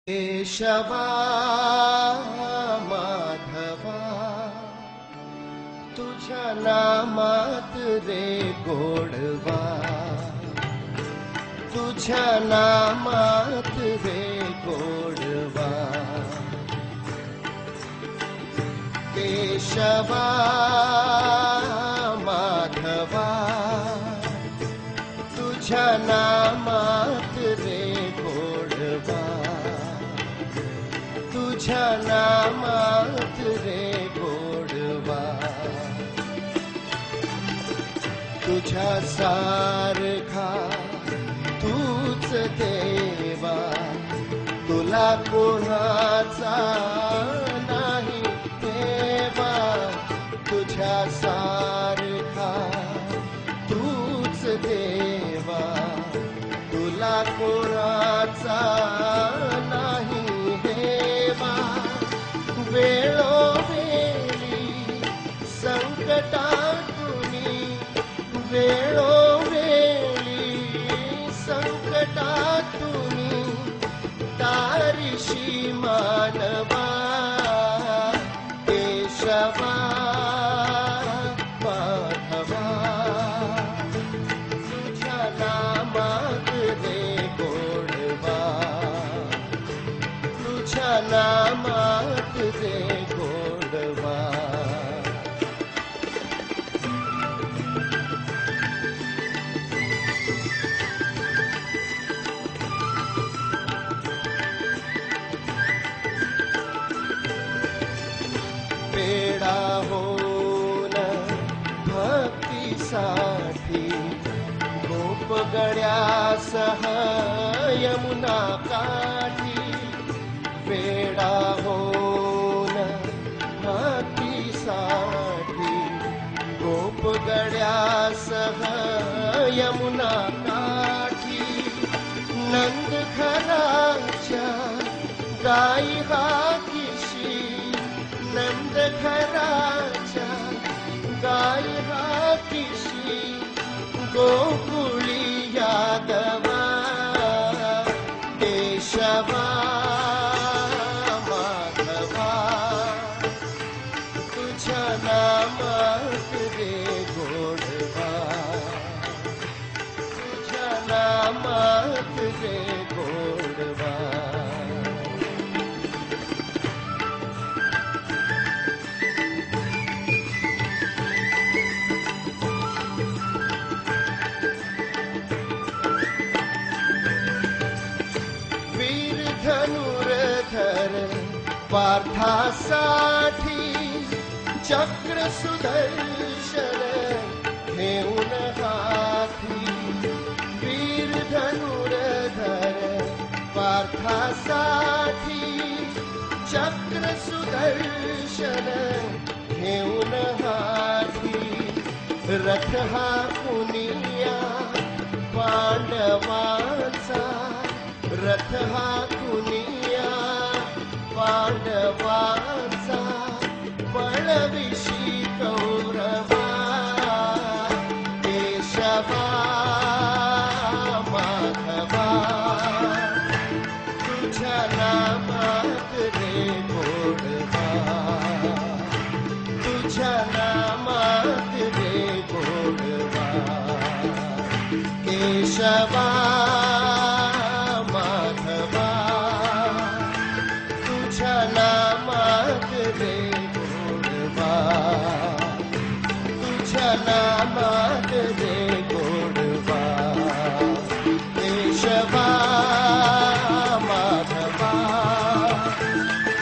केशवा माधवा तुझ्या नामात रे गोडवा, तुझ्या नामात रे गोडवा। केशवा माधवा तुझ्या नामात रे गोडवा, तुझ्या नामात रे गोडवा। तुझ्या सारखा तूच देवा, तुला कोणाचा नाही देवा। तुझ्या सारखा तूच देवा, तुला कोणाचा नाही देवा। वेळोवेळी संकटातुनी, वेळोवेळी संकटातुनी तारीशी मानवा। केशवा माधवा तुझ्या नामात रे गोडवा, तुझ्या नामात रे गोडवा। वेडा होऊन भक्तीसाठी गोपगड्यासह यमुना काठी। वेडा होऊन भक्तीसाठी गोपगड्यासह यमुना काठी। नंद घराच्या गाई हाकीशी, नंद घराच्या गाई हाकीशी गोकुळी यादवा। केशवा माधवा तुझ्या नामात रे गोडवा, तुझ्या नामात रे गोडवा। धनुर्धर पार्थासाठी चक्र सुदर्शन घेऊन हाती। वीर धनुर्धर पार्थासाठी चक्र सुदर्शन घेऊन हाती। रथ हा कुनिया पांडवांचा, रथ हा कुनिया पांडवांचा, पळविशी कौरवा। केशवा माधवा तुझ्या नामात रे गोडवा, तुझ्या नामात रे गोडवा। केशवा माधवा तुझ्या नामात रे गोडवा, तुझ्या नामात रे गोडवा। केशवा माधवा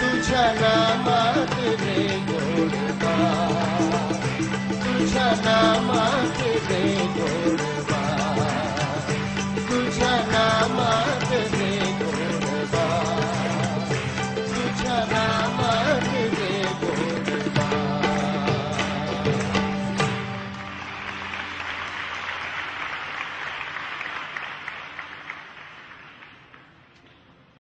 तुझ्या नामात रे गोडवा, तुझ्या नामात